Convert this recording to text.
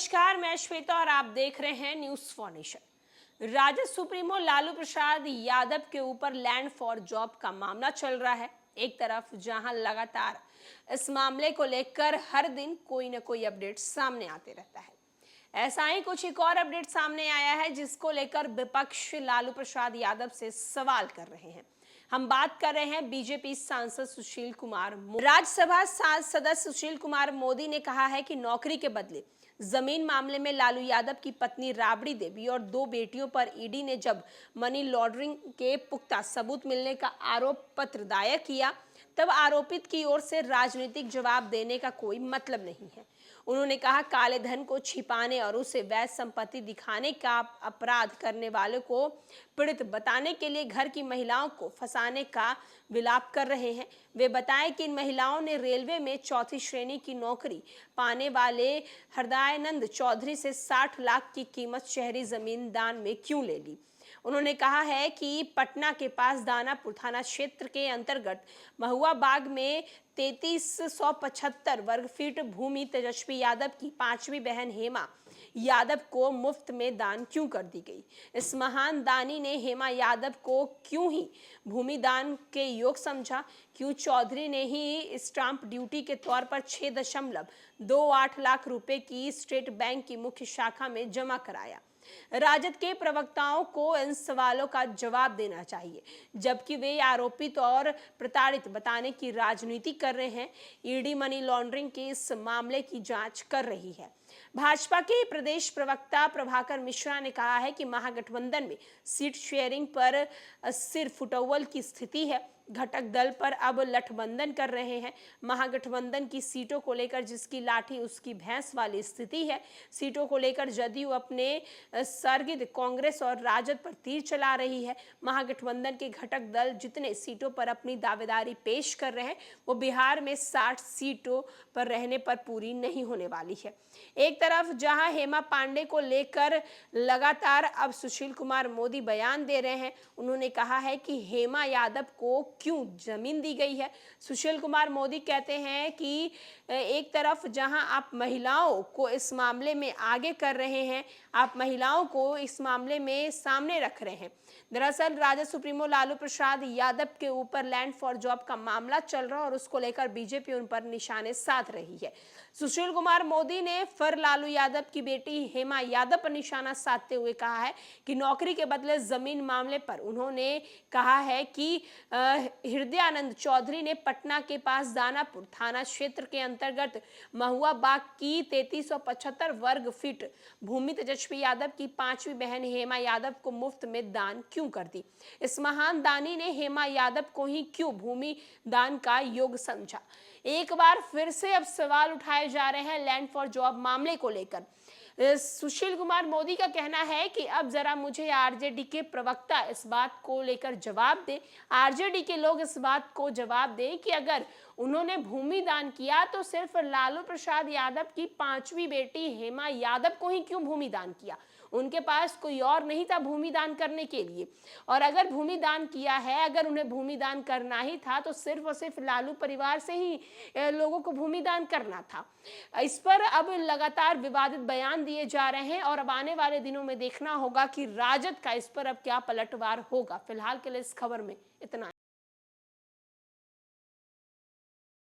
नमस्कार, मैं श्वेता और आप देख रहे हैं news for nation. RJD supremo Lalu Prasad Yadav के ऊपर लैंड फॉर जॉब का मामला चल रहा है। एक तरफ जहां लगातार इस मामले को लेकर हर दिन कोई न कोई अपडेट सामने आते रहता है, ऐसा ही कुछ एक और अपडेट सामने आया है जिसको लेकर विपक्ष लालू प्रसाद यादव से सवाल कर रहे हैं। हम बात कर रहे हैं बीजेपी सांसद सुशील कुमार मोदी। राज्यसभा सदस्य सुशील कुमार मोदी ने कहा है कि नौकरी के बदले जमीन मामले में लालू यादव की पत्नी राबड़ी देवी और 2 बेटियों पर ईडी ने जब मनी लॉन्ड्रिंग के पुख्ता सबूत मिलने का आरोप पत्र दायर किया, तब आरोपित की ओर से राजनीतिक जवाब देने का कोई मतलब नहीं है। उन्होंने कहा, काले धन को छिपाने और उसे वैध संपत्ति दिखाने का अपराध करने वालों को पीड़ित बताने के लिए घर की महिलाओं को फंसाने का विलाप कर रहे हैं। वे बताएं कि इन महिलाओं ने रेलवे में 4थी श्रेणी की नौकरी पाने वाले हृदयानंद चौधरी से 60 लाख की कीमत शहरी जमीन दान में क्यों ले ली। उन्होंने कहा है कि पटना के पास दानापुर थाना क्षेत्र के अंतर्गत महुआ बाग में 3375 वर्ग फीट भूमि तेजस्वी यादव की 5वीं बहन हेमा यादव को मुफ्त में दान क्यों कर दी गई। इस महान दानी ने हेमा यादव को क्यों ही भूमि दान के योग समझा। क्यों चौधरी ने ही स्टाम्प ड्यूटी के तौर पर 6.28 लाख रुपए की स्टेट बैंक की मुख्य शाखा में जमा कराया। राजद के प्रवक्ताओं को इन सवालों का जवाब देना चाहिए, जबकि वे आरोपित और प्रताड़ित बताने की राजनीति कर रहे हैं। ईडी मनी लॉन्ड्रिंग के इस मामले की जांच कर रही है। भाजपा के प्रदेश प्रवक्ता प्रभाकर मिश्रा ने कहा है कि महागठबंधन में सीट शेयरिंग पर सिर्फ फुटअव्वल की स्थिति है। घटक दल पर अब लठबंधन कर रहे हैं। महागठबंधन की सीटों को लेकर जिसकी लाठी उसकी भैंस वाली स्थिति है। सीटों को लेकर जदयू अपने सर्गित कांग्रेस और राजद पर तीर चला रही है। महागठबंधन के घटक दल जितने सीटों पर अपनी दावेदारी पेश कर रहे हैं, वो बिहार में 60 सीटों पर रहने पर पूरी नहीं होने वाली है। एक तरफ जहां हेमा पांडे को लेकर लगातार अब सुशील कुमार मोदी बयान दे रहे हैं, उन्होंने कहा है कि हेमा यादव को क्यों जमीन दी गई है। सुशील कुमार मोदी कहते हैं कि एक तरफ जहां आप महिलाओं को इस मामले में आगे कर रहे हैं, आप महिलाओं को इस मामले में सामने रख रहे हैं। दरअसल राजद सुप्रीमो लालू प्रसाद यादव के ऊपर लैंड फॉर जॉब का मामला चल रहा है और उसको लेकर बीजेपी उन पर निशाने साध रही है। सुशील कुमार मोदी ने फिर लालू यादव की बेटी हेमा यादव पर निशाना साधते हुए कहा है कि नौकरी के बदले जमीन मामले पर उन्होंने कहा है कि हृदयानंद चौधरी ने पटना के पास दानापुर थाना क्षेत्र के अंतर्गत महुआ बाग की 3375 वर्ग फीट भूमि तेजस्वी यादव की 5वीं बहन हेमा यादव को मुफ्त में दान क्यों कर दी। इस महान दानी ने हेमा यादव को ही क्यों भूमि दान का योग समझा। एक बार फिर से अब सवाल उठाए जा रहे हैं लैंड फॉर जॉब मामले को लेकर। सुशील कुमार मोदी का कहना है कि अब जरा मुझे आरजेडी के प्रवक्ता इस बात को लेकर जवाब दें, आरजेडी के लोग इस बात को जवाब दें कि अगर उन्होंने भूमि दान किया तो सिर्फ लालू प्रसाद यादव की 5वीं बेटी हेमा यादव को ही क्यों भूमि दान किया। उनके पास कोई और नहीं था भूमि दान करने के लिए। और अगर भूमि दान किया है, अगर उन्हें भूमि दान करना ही था तो सिर्फ और सिर्फ लालू परिवार से ही लोगों को भूमि दान करना था। इस पर अब लगातार विवादित बयान दिए जा रहे हैं और अब आने वाले दिनों में देखना होगा कि राजद का इस पर अब क्या पलटवार होगा। फिलहाल के लिए इस खबर में इतना ही।